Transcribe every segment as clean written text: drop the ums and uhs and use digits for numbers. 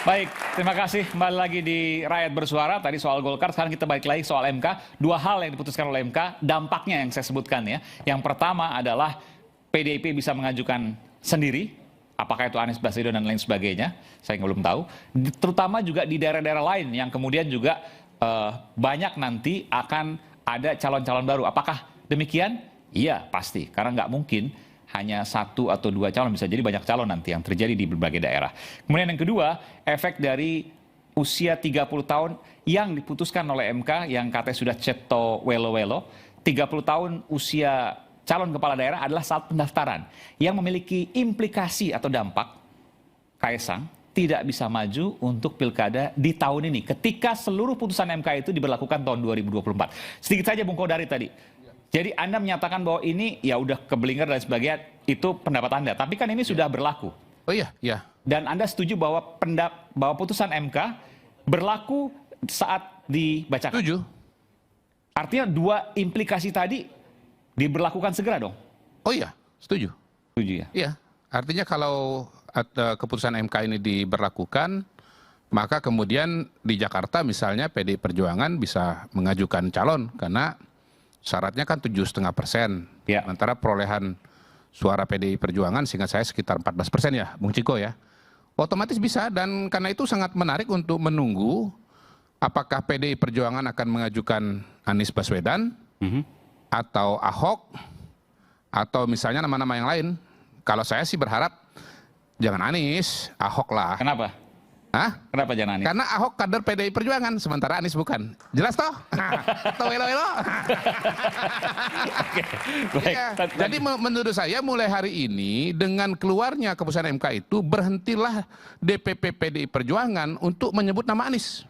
Baik, terima kasih. Kembali lagi di Rakyat Bersuara. Tadi soal Golkar, sekarang kita balik lagi soal MK. Dua hal yang diputuskan oleh MK, dampaknya yang saya sebutkan ya. Yang pertama adalah PDIP bisa mengajukan sendiri, apakah itu Anies Baswedan dan lain sebagainya, saya belum tahu. Terutama juga di daerah-daerah lain yang kemudian juga banyak nanti akan ada calon-calon baru. Apakah demikian? Iya, pasti. Karena nggak mungkin hanya satu atau dua calon, bisa jadi banyak calon nanti yang terjadi di berbagai daerah. Kemudian yang kedua, efek dari usia 30 tahun yang diputuskan oleh MK yang katanya sudah ceto welo-welo. 30 tahun usia calon kepala daerah adalah saat pendaftaran yang memiliki implikasi atau dampak Kaesang tidak bisa maju untuk pilkada di tahun ini ketika seluruh putusan MK itu diberlakukan tahun 2024. Sedikit saja Bung Kodari tadi. Jadi Anda menyatakan bahwa ini ya udah keblinger dan sebagainya, itu pendapat Anda. Tapi kan ini sudah berlaku. Oh iya, iya. Dan Anda setuju bahwa putusan MK berlaku saat dibacakan? Setuju. Artinya dua implikasi tadi diberlakukan segera dong? Oh iya, setuju. Setuju ya? Iya, artinya kalau keputusan MK ini diberlakukan, maka kemudian di Jakarta misalnya PDI Perjuangan bisa mengajukan calon karena syaratnya kan 7,5%. Ya. Sementara perolehan suara PDI Perjuangan seingat saya sekitar 14% ya, Bung Ciko ya. Otomatis bisa, dan karena itu sangat menarik untuk menunggu apakah PDI Perjuangan akan mengajukan Anies Baswedan atau Ahok atau misalnya nama-nama yang lain. Kalau saya sih berharap jangan Anies, Ahok lah. Kenapa? Hah? Kenapa jangan Anies? Karena Ahok kader PDI Perjuangan, sementara Anies bukan. Jelas toh? Toh welo-welo? Oke, baik. Ya, jadi menurut saya mulai hari ini dengan keluarnya keputusan MK itu berhentilah DPP PDI Perjuangan untuk menyebut nama Anies.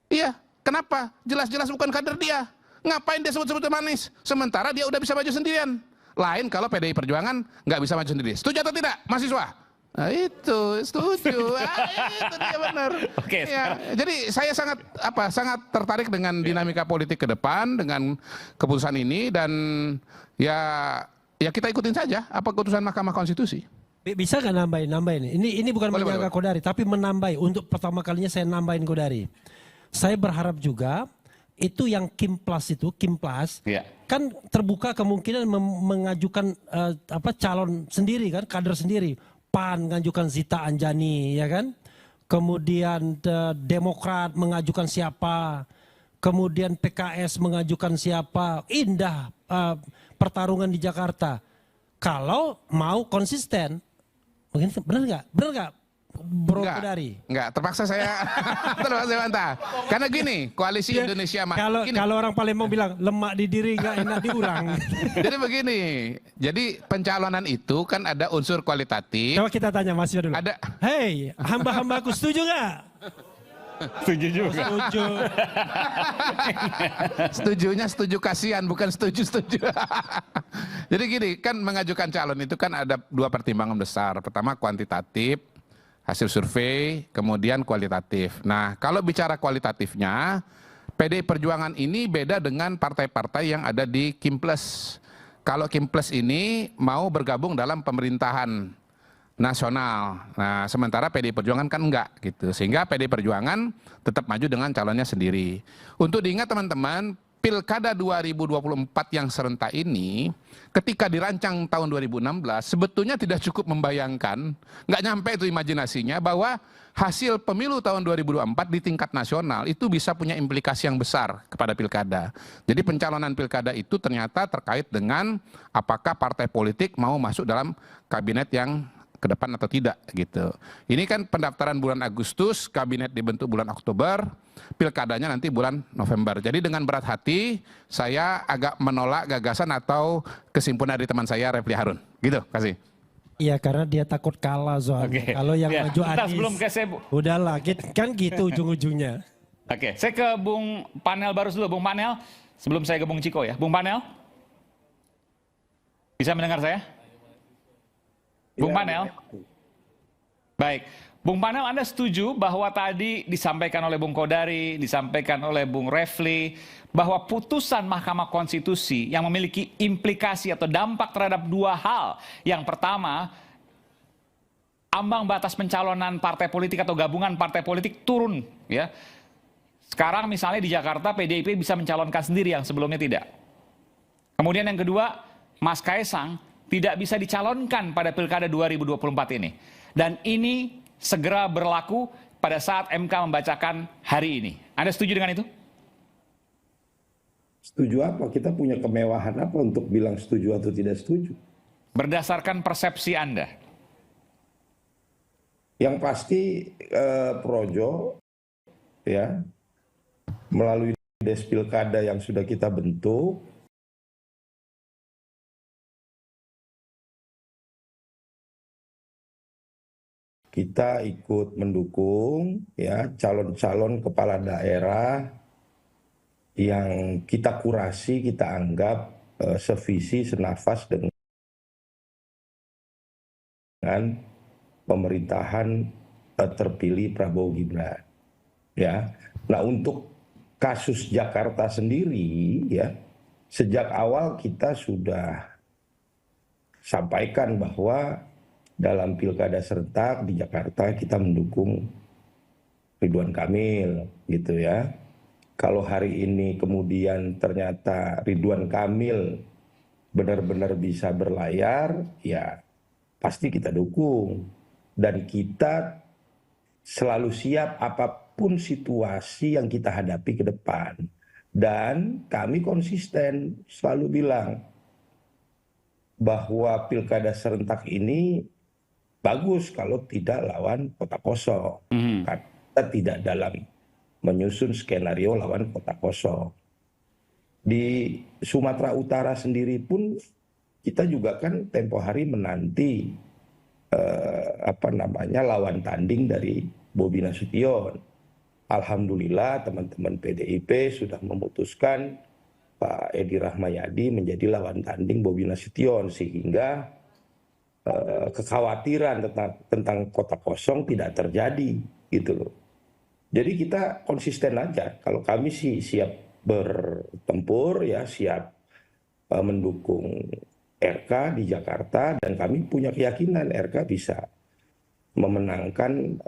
Iya, kenapa? Jelas-jelas bukan kader dia. Ngapain dia sebut-sebut nama Anies? Sementara dia udah bisa maju sendirian. Lain kalau PDI Perjuangan nggak bisa maju sendiri. Setuju atau tidak, mahasiswa? Nah, itu setuju. Itu dia benar. Oke, ya, jadi saya sangat tertarik dengan dinamika politik ke depan dengan keputusan ini, dan ya kita ikutin saja apa keputusan Mahkamah Konstitusi. Bisa nggak nambahin? Ini bukan menyangka Kodari, tapi menambah. Untuk pertama kalinya saya nambahin Kodari. Saya berharap juga itu yang Kimplas ya, kan terbuka kemungkinan mengajukan calon sendiri kan, kader sendiri. PAN mengajukan Zita Anjani, ya kan? Kemudian Demokrat mengajukan siapa? Kemudian PKS mengajukan siapa? Indah pertarungan di Jakarta. Kalau mau konsisten, mungkin benar nggak? Benar nggak, Bro Kodari? Enggak, terpaksa saya bantah. Karena gini, Koalisi Indonesia Maju. Kalau orang Palembang bilang lemak di diri nggak enak diurang. Jadi begini, jadi pencalonan itu kan ada unsur kualitatif. Coba kita tanya Mas Yudha dulu. Ada. Hei, hamba-hambaku setuju nggak? setuju juga. Setuju. Setujunya setuju kasihan, bukan setuju. Jadi gini, kan mengajukan calon itu kan ada dua pertimbangan besar. Pertama kuantitatif, hasil survei, kemudian kualitatif. Nah, kalau bicara kualitatifnya, PDI Perjuangan ini beda dengan partai-partai yang ada di Kimples. Kalau Kimples ini mau bergabung dalam pemerintahan nasional. Nah, sementara PDI Perjuangan kan enggak gitu. Sehingga PDI Perjuangan tetap maju dengan calonnya sendiri. Untuk diingat teman-teman, Pilkada 2024 yang serentak ini ketika dirancang tahun 2016 sebetulnya tidak cukup membayangkan, nggak nyampe itu imajinasinya bahwa hasil pemilu tahun 2024 di tingkat nasional itu bisa punya implikasi yang besar kepada pilkada. Jadi pencalonan pilkada itu ternyata terkait dengan apakah partai politik mau masuk dalam kabinet yang ke depan atau tidak gitu. Ini kan pendaftaran bulan Agustus, kabinet dibentuk bulan Oktober, pilkadanya nanti bulan November. Jadi dengan berat hati saya agak menolak gagasan atau kesimpulan dari teman saya Refli Harun. Gitu, kasih. Iya, karena dia takut kalah soalnya. Kalau yang maju Anies, sebelum udahlah, kan gitu ujung-ujungnya. Oke, saya ke Bung Panel baru dulu. Bung Panel, sebelum saya ke Bung Ciko ya. Bung Panel, bisa mendengar saya? Bung Panel? Baik. Bung Panel, Anda setuju bahwa tadi disampaikan oleh Bung Kodari, disampaikan oleh Bung Refli, bahwa putusan Mahkamah Konstitusi yang memiliki implikasi atau dampak terhadap dua hal. Yang pertama, ambang batas pencalonan partai politik atau gabungan partai politik turun, ya. Sekarang misalnya di Jakarta PDIP bisa mencalonkan sendiri yang sebelumnya tidak. Kemudian yang kedua, Mas Kaisang tidak bisa dicalonkan pada Pilkada 2024 ini. Dan ini segera berlaku pada saat MK membacakan hari ini. Anda setuju dengan itu? Setuju apa? Kita punya kemewahan apa untuk bilang setuju atau tidak setuju? Berdasarkan persepsi Anda. Yang pasti Projo ya melalui Des Pilkada yang sudah kita bentuk, kita ikut mendukung ya calon-calon kepala daerah yang kita kurasi, kita anggap sevisi, senafas dengan pemerintahan terpilih Prabowo Gibran. Ya, nah untuk kasus Jakarta sendiri, ya sejak awal kita sudah sampaikan bahwa dalam pilkada serentak di Jakarta kita mendukung Ridwan Kamil, gitu ya. Kalau hari ini kemudian ternyata Ridwan Kamil benar-benar bisa berlayar, ya pasti kita dukung. Dan kita selalu siap apapun situasi yang kita hadapi ke depan. Dan kami konsisten selalu bilang bahwa pilkada serentak ini bagus kalau tidak lawan kota kosong. Karena kita tidak dalam menyusun skenario lawan kota kosong. Di Sumatera Utara sendiri pun kita juga kan tempo hari menanti lawan tanding dari Bobi Nasution. Alhamdulillah teman-teman PDIP sudah memutuskan Pak Edi Rahmayadi menjadi lawan tanding Bobi Nasution, sehingga kekhawatiran tentang kota kosong tidak terjadi, gitu loh. Jadi kita konsisten aja. Kalau kami sih siap bertempur, ya siap mendukung RK di Jakarta, dan kami punya keyakinan RK bisa memenangkan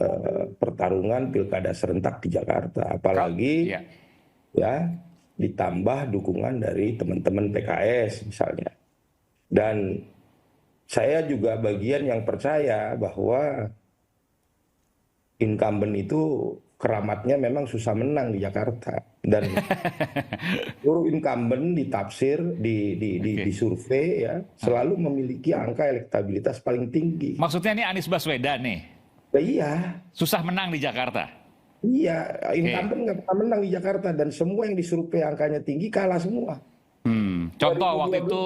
pertarungan pilkada serentak di Jakarta. Apalagi ya ditambah dukungan dari teman-teman PKS misalnya. Dan saya juga bagian yang percaya bahwa incumbent itu keramatnya memang susah menang di Jakarta, dan seluruh incumbent ditafsir di survei ya selalu memiliki angka elektabilitas paling tinggi. Maksudnya ini Anies Baswedan nih? Iya. Susah menang di Jakarta? Iya, incumbent nggak pernah menang di Jakarta, dan semua yang disurvei angkanya tinggi kalah semua. Contoh waktu itu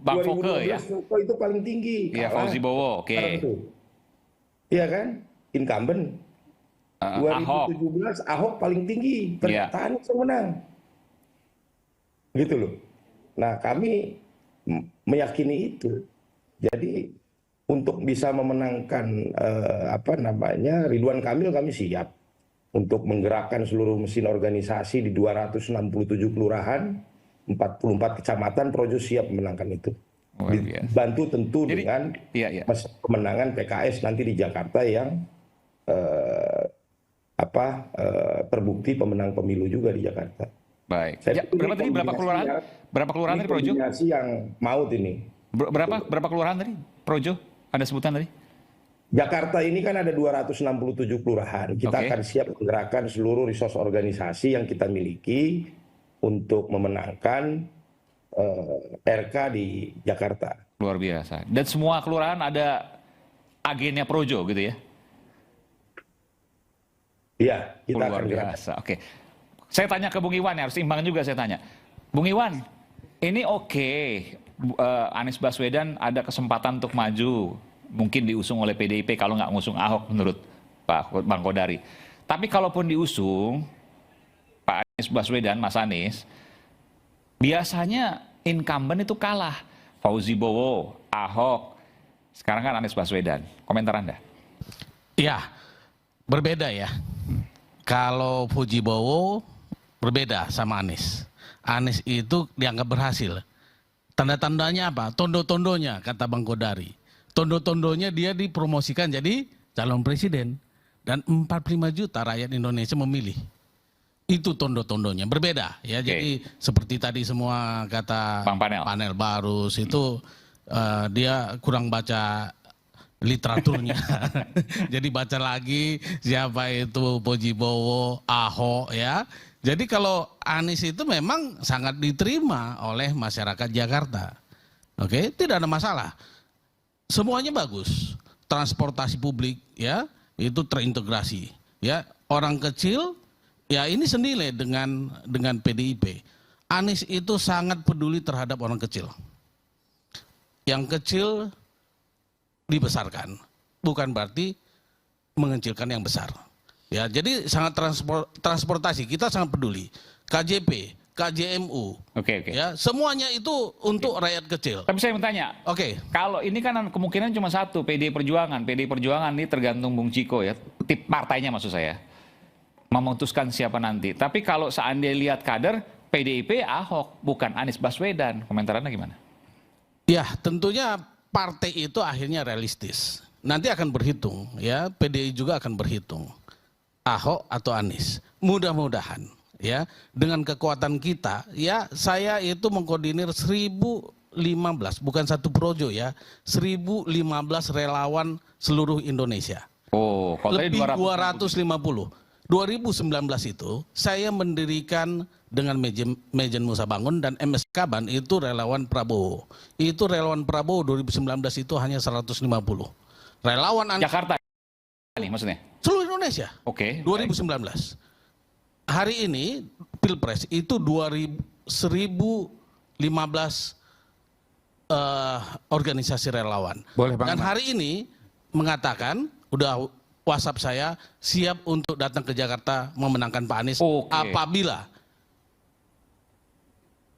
Bang Foke ya? Itu paling tinggi. Iya, Fauzi Bowo, oke. Iya kan, incumbent. 2017 Ahok paling tinggi, ternyata Anies yang menang. Gitu loh. Nah kami meyakini itu. Jadi untuk bisa memenangkan Ridwan Kamil, kami siap untuk menggerakkan seluruh mesin organisasi di 267 kelurahan, 44 kecamatan. Projo siap memenangkan itu. Dibantu tentu dengan kemenangan PKS nanti di Jakarta yang terbukti pemenang pemilu juga di Jakarta. Baik. Berapa kelurahan? Berapa kelurahan tadi Projo? Kombinasi yang maut ini. Berapa kelurahan tadi Projo? Ada sebutan tadi? Jakarta ini kan ada 267 kelurahan. Kita akan siap menggerakkan seluruh resource organisasi yang kita miliki untuk memenangkan RK di Jakarta. Luar biasa. Dan semua kelurahan ada agennya Projo gitu ya? Iya, kita luar biasa. Oke. Saya tanya ke Bung Iwan, ya, harus imbang juga saya tanya. Bung Iwan, ini Anies Baswedan ada kesempatan untuk maju, mungkin diusung oleh PDIP kalau nggak ngusung Ahok menurut Bang Kodari. Tapi kalaupun diusung Pak Anies Baswedan, Mas Anies, biasanya incumbent itu kalah. Fauzi Bowo, Ahok, sekarang kan Anies Baswedan. Komentar Anda? Ya, berbeda ya. Kalau Fauzi Bowo berbeda sama Anies. Anies itu dianggap berhasil. Tanda-tandanya apa? Tondo-tondonya kata Bang Kodari. Tondo-tondonya dia dipromosikan jadi calon presiden dan 45 juta rakyat Indonesia memilih. Itu tondo-tondonya berbeda ya. Jadi seperti tadi semua kata Bang Panel. panel Barus itu dia kurang baca literaturnya. Jadi baca lagi siapa itu Pojibowo, Ahok ya. Jadi kalau Anies itu memang sangat diterima oleh masyarakat Jakarta. Oke, tidak ada masalah. Semuanya bagus. Transportasi publik ya, itu terintegrasi ya. Orang kecil ya ini senilai dengan PDIP. Anies itu sangat peduli terhadap orang kecil. Yang kecil dibesarkan, bukan berarti mengecilkan yang besar. Ya, jadi sangat transportasi kita sangat peduli. KJP, KJMU, ya semuanya itu untuk rakyat kecil. Tapi saya mau tanya, kalau ini kan kemungkinan cuma satu, PDI Perjuangan. PDI Perjuangan ini tergantung Bung Ciko ya, tip partainya maksud saya, memutuskan siapa nanti. Tapi kalau seandainya lihat kader, PDIP Ahok, bukan Anies Baswedan. Komentarannya gimana? Ya, tentunya partai itu akhirnya realistis. Nanti akan berhitung, ya PDI juga akan berhitung. Ahok atau Anies. Mudah-mudahan, ya dengan kekuatan kita, ya saya itu mengkoordinir 1015, bukan satu projo ya, 1015 relawan seluruh Indonesia. Oh, kalau lebih 250. 2019 itu saya mendirikan dengan Mejen Musa Bangun dan MS Kaban itu relawan Prabowo. Itu relawan Prabowo 2019 itu hanya 150. Relawan Jakarta ini maksudnya? Seluruh Indonesia. 2019. Hari ini Pilpres itu 1015 organisasi relawan. Boleh, Bang. Dan hari ini mengatakan udah WhatsApp saya siap untuk datang ke Jakarta memenangkan Pak Anies apabila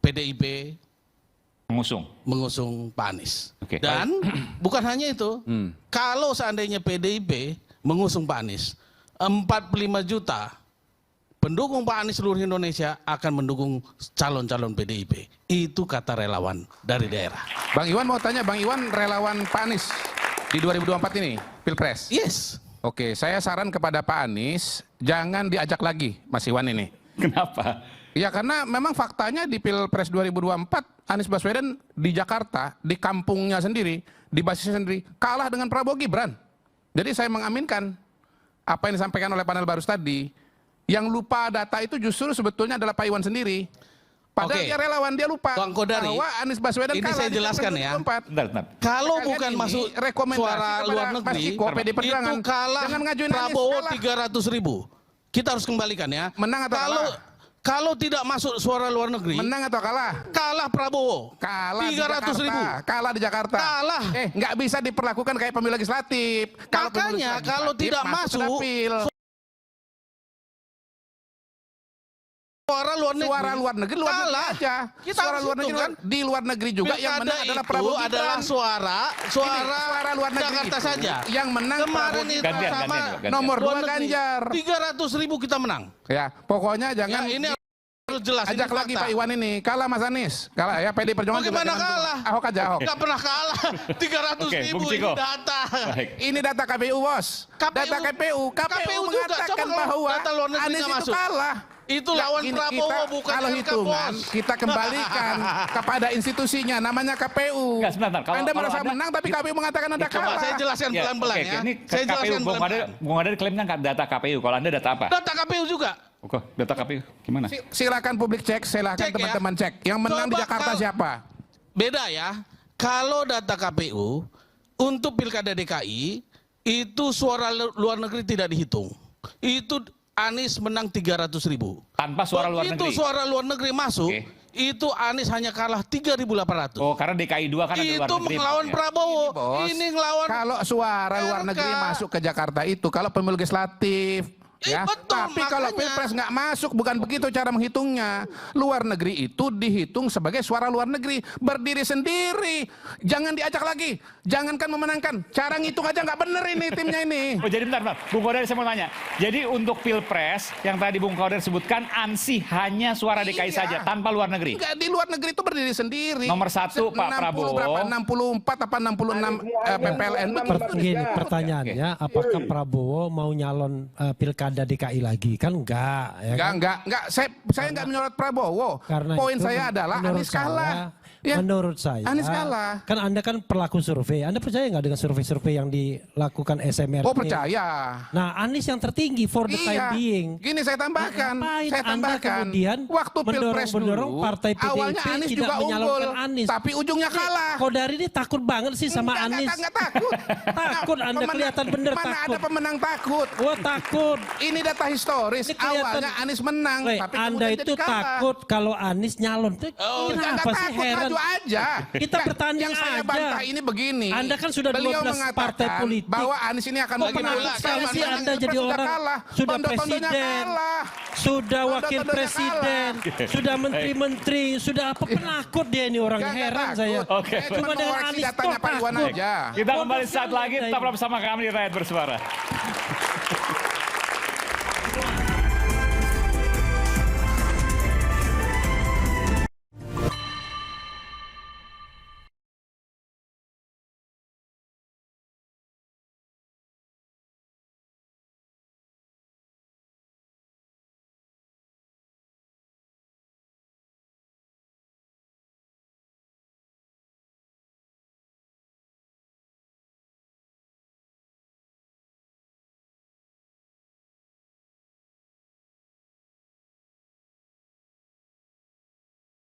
PDIP mengusung Pak Anies. Dan bukan hanya itu, kalau seandainya PDIP mengusung Pak Anies, 45 juta pendukung Pak Anies seluruh Indonesia akan mendukung calon-calon PDIP. Itu kata relawan dari daerah. Bang Iwan mau tanya, Bang Iwan relawan Pak Anies di 2024 ini, Pilpres? Yes. Oke, saya saran kepada Pak Anies, jangan diajak lagi Mas Iwan ini. Kenapa? Ya karena memang faktanya di Pilpres 2024, Anies Baswedan di Jakarta, di kampungnya sendiri, di basisnya sendiri, kalah dengan Prabowo Gibran. Jadi saya mengaminkan apa yang disampaikan oleh panel Barus tadi. Yang lupa data itu justru sebetulnya adalah Pak Iwan sendiri. Padahal dia relawan, dia lupa Bang Kodari, bahwa Anies Baswedan ini kalah saya jelaskan ya. Kalau bukan masuk suara luar negeri, itu kalah Prabowo 300.000. Kita harus kembalikan ya. Menang atau kalah? Kalau tidak masuk suara luar negeri, menang atau kalah? Kalah Prabowo. Kalah 300.000. Kalah di Jakarta. Kalah. Nggak bisa diperlakukan kayak pemilu legislatif. Makanya kalau tidak masuk suara luar negeri kalah aja. Suara luar negeri kan di luar negeri juga yang menang adalah Prabowo Gibran. Adalah suara luar negeri Jakarta saja. Yang menang kemarin itu sama nomor 2 Ganjar. 300.000 kita menang. Ya, pokoknya jangan ini harus jelas. Ajak lagi Pak Iwan ini. Kalah Mas Anies. Kalah ya PDI Perjuangan. Bagaimana kalah? Ahok aja Ahok. Enggak pernah kalah. 300.000 ini data. Ini data KPU, Bos. Data KPU. KPU mengatakan bahwa Anies itu kalah. Itu lawan Prabowo bukan kalau hitungan kita kembalikan kepada institusinya namanya KPU. Anda merasa menang tapi KPU mengatakan Anda kalah. Saya jelaskan pelan-pelan ya. Ini Saya jelaskan pelan-pelan. Bung Adar klaimnya data KPU. Kalau Anda data apa? Data KPU juga. Data KPU gimana? Silakan publik cek, silakan teman-teman cek. Yang menang di Jakarta siapa? Beda ya. Kalau data KPU untuk Pilkada DKI itu suara luar negeri tidak dihitung. Itu Anies menang 300.000. Tanpa suara luar negeri. Itu suara luar negeri masuk, itu Anies hanya kalah 3.800. Oh, karena DKI 2 kan ada luar negeri. Itu melawan Prabowo. Bos, ini ngelawan. Kalau suara luar negeri masuk ke Jakarta itu, kalau pemilu legislatif Ya, betul, tapi kalau makanya. pilpres nggak masuk, bukan begitu cara menghitungnya. Luar negeri itu dihitung sebagai suara luar negeri, berdiri sendiri. Jangan diajak lagi, jangankan memenangkan. Cara ngitung aja nggak bener ini timnya ini. Oh, jadi bentar, Bung Kodari saya mau tanya. Jadi untuk pilpres yang tadi Bung Kodari sebutkan ANSI hanya suara DKI Iya. saja tanpa luar negeri. Enggak, di luar negeri itu berdiri sendiri. Nomor satu, Pak 60 Prabowo. berapa? 64 apa 66 PPLN begitu. Gini pertanyaannya, apakah Prabowo mau nyalon pilkada DKI lagi? Kan enggak. Ya kan? Enggak. Saya enggak menyorot Prabowo. Karena Poin itu saya adalah menurut Anies kalah. Ya. Menurut saya, Anies kalah. kan Anda kan pelaku survei. Anda percaya nggak dengan survei-survei yang dilakukan SMRT? Oh, percaya. Nah, Anies yang tertinggi for the time being. Gini saya tambahkan. Ngapain Saya Anda tambahkan. kemudian Waktu pilpres mendorong dulu, partai PDIP awalnya Anies tidak juga unggul, menyalonkan Anies. tapi ujungnya kalah. Kodari ini takut banget sih sama Anies. Enggak takut. Takut Anda kelihatan bener Mana takut. ada pemenang takut? Wah takut. Ini data historis. Ini kelihatan- Awalnya Anies menang, Weh, tapi Anda kemudian itu jadi kalah. takut kalau Anies nyalon. Enggak Kenapa sih takut, heran? maju aja. Kita Yang- bertanding Yang saya aja. bantah ini begini. Anda kan sudah Beliau 12 partai mengatakan politik. bahwa Anies ini akan Kok lagi penakut naik. sekali sih Jangan, Anda Pilpres jadi sudah orang kalah. sudah Tondo-tondonya presiden, kalah. sudah wakil Tondo-tondonya presiden, sudah menteri-menteri, sudah apa penakut dia ini orang Nggak heran takut. saya. Oke. Saya cuma Cuma dengan mengoreksi Anies datanya kok Pak Iwan takut. aja. Kita Oh, kembali saat betul, lagi, saya tetaplah ini. bersama kami di Rakyat Bersuara.